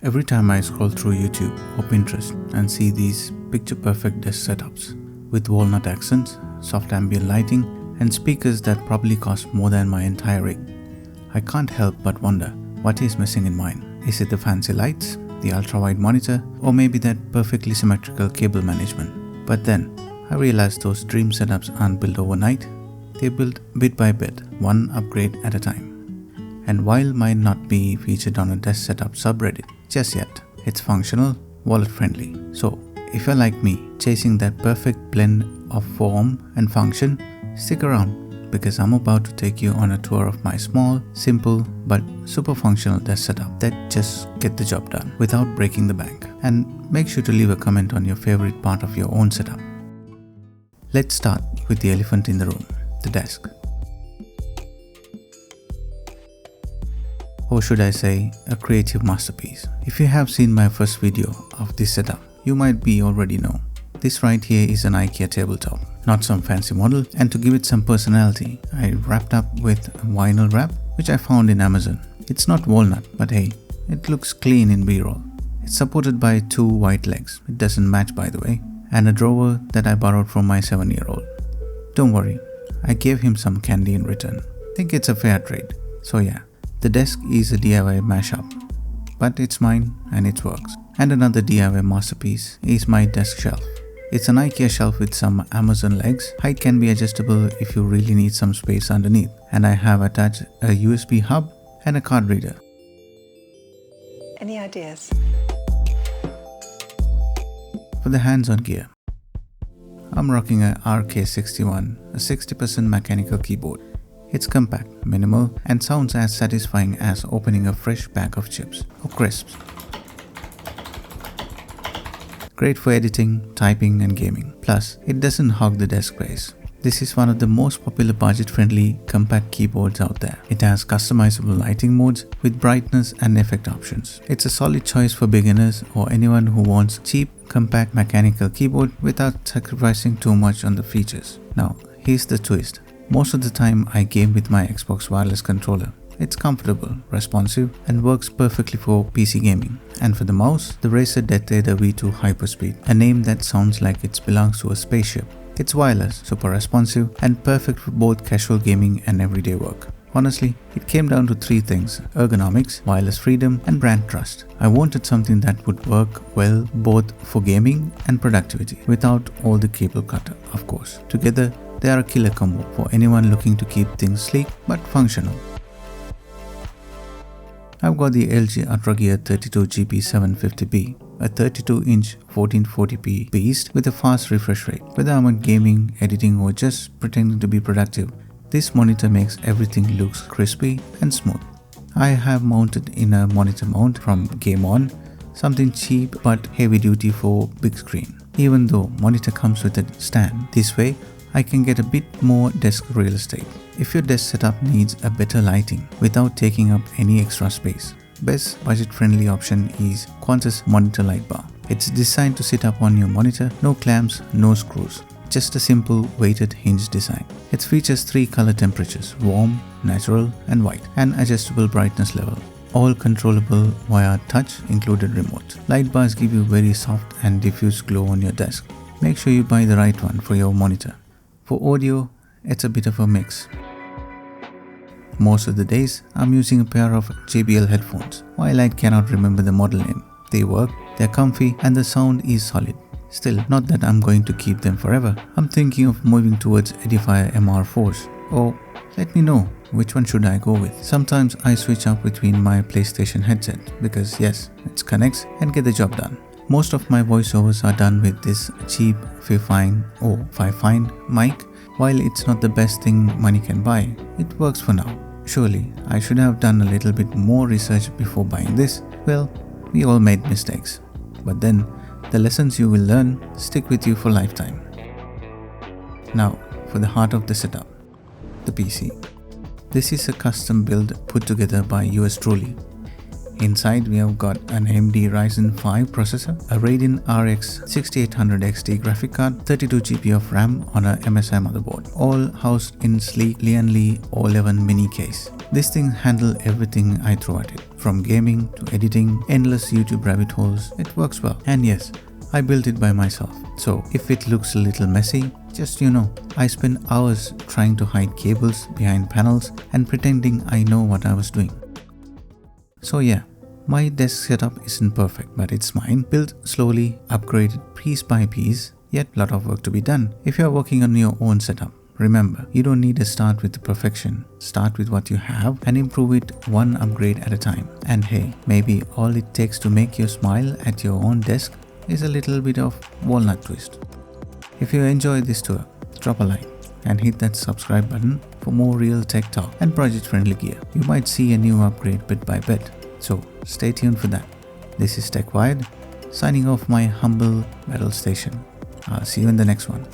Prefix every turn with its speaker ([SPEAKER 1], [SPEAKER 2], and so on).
[SPEAKER 1] Every time I scroll through YouTube or Pinterest and see these picture-perfect desk setups with walnut accents, soft ambient lighting, and speakers that probably cost more than my entire rig, I can't help but wonder what is missing in mine. Is it the fancy lights, the ultra-wide monitor, or maybe that perfectly symmetrical cable management? But then, I realized those dream setups aren't built overnight. They're built bit by bit, one upgrade at a time. And while might not be featured on a desk setup subreddit just yet, it's functional, wallet-friendly. So, if you're like me, chasing that perfect blend of form and function, stick around because I'm about to take you on a tour of my small, simple, but super functional desk setup that just get the job done without breaking the bank. And make sure to leave a comment on your favorite part of your own setup. Let's start with the elephant in the room, the desk. Or should I say, a creative masterpiece. If you have seen my first video of this setup, you might be already know. This right here is an IKEA tabletop, not some fancy model, and to give it some personality, I wrapped up with a vinyl wrap, which I found in Amazon. It's not walnut, but hey, it looks clean in B-roll. It's supported by 2 white legs, it doesn't match by the way, and a drawer that I borrowed from my 7-year-old. Don't worry, I gave him some candy in return. Think it's a fair trade. So yeah. The desk is a DIY mashup, but it's mine and it works. And another DIY masterpiece is my desk shelf. It's an IKEA shelf with some Amazon legs. Height can be adjustable if you really need some space underneath. And I have attached a USB hub and a card reader.
[SPEAKER 2] Any ideas?
[SPEAKER 1] For the hands-on gear, I'm rocking a RK61, a 60% mechanical keyboard. It's compact, minimal, and sounds as satisfying as opening a fresh bag of chips or crisps. Great for editing, typing, and gaming. Plus, it doesn't hog the desk space. This is one of the most popular budget-friendly compact keyboards out there. It has customizable lighting modes with brightness and effect options. It's a solid choice for beginners or anyone who wants cheap, compact mechanical keyboard without sacrificing too much on the features. Now, here's the twist. Most of the time I game with my Xbox wireless controller. It's comfortable, responsive, and works perfectly for PC gaming. And for the mouse, the Razer Death Adder V2 Hyperspeed, a name that sounds like it belongs to a spaceship. It's wireless, super responsive, and perfect for both casual gaming and everyday work. Honestly, it came down to 3 things: ergonomics, wireless freedom, and brand trust. I wanted something that would work well both for gaming and productivity, without all the cable clutter, of course. Together, they are a killer combo for anyone looking to keep things sleek but functional. I've got the LG UltraGear 32GB750B, a 32-inch 1440p beast with a fast refresh rate. Whether I'm on gaming, editing, or just pretending to be productive, this monitor makes everything look crispy and smooth. I have mounted in a monitor mount from Game On, something cheap but heavy duty for big screen. Even though monitor comes with a stand, this way I can get a bit more desk real estate. If your desk setup needs a better lighting without taking up any extra space, best budget-friendly option is Qantas Monitor Light Bar. It's designed to sit up on your monitor, no clamps, no screws, just a simple weighted hinge design. It features 3 color temperatures: warm, natural, and white, and adjustable brightness level. All controllable via touch included remote. Light bars give you very soft and diffuse glow on your desk. Make sure you buy the right one for your monitor. For audio, it's a bit of a mix. Most of the days, I'm using a pair of JBL headphones. While I cannot remember the model name, they work, they're comfy, and the sound is solid. Still, not that I'm going to keep them forever. I'm thinking of moving towards Edifier MR4s. Or let me know which one should I go with. Sometimes I switch up between my PlayStation headset because yes, it connects and get the job done. Most of my voiceovers are done with this cheap Fifine or Fifine mic. While it's not the best thing money can buy, it works for now. Surely, I should have done a little bit more research before buying this. Well, we all made mistakes. But then, the lessons you will learn stick with you for lifetime. Now, for the heart of the setup, the PC. This is a custom build put together by yours truly. Inside we have got an AMD Ryzen 5 processor, a Radeon RX 6800 XT graphic card, 32 GB of RAM on a MSI motherboard, all housed in sleek Lian Li O11 mini case. This thing handles everything I throw at it, from gaming to editing, endless YouTube rabbit holes. It works well. And yes, I built it by myself. So if it looks a little messy, just I spent hours trying to hide cables behind panels and pretending I know what I was doing. So yeah, my desk setup isn't perfect, but it's mine, built slowly, upgraded piece by piece, yet a lot of work to be done. If you're working on your own setup, remember, you don't need to start with the perfection. Start with what you have and improve it one upgrade at a time. And hey, maybe all it takes to make you smile at your own desk is a little bit of walnut twist. If you enjoyed this tour, drop a like and hit that subscribe button for more real tech talk and project friendly gear. You might see a new upgrade bit by bit, so stay tuned for that. This is Tech Wired, signing off my humble metal station. I'll see you in the next one.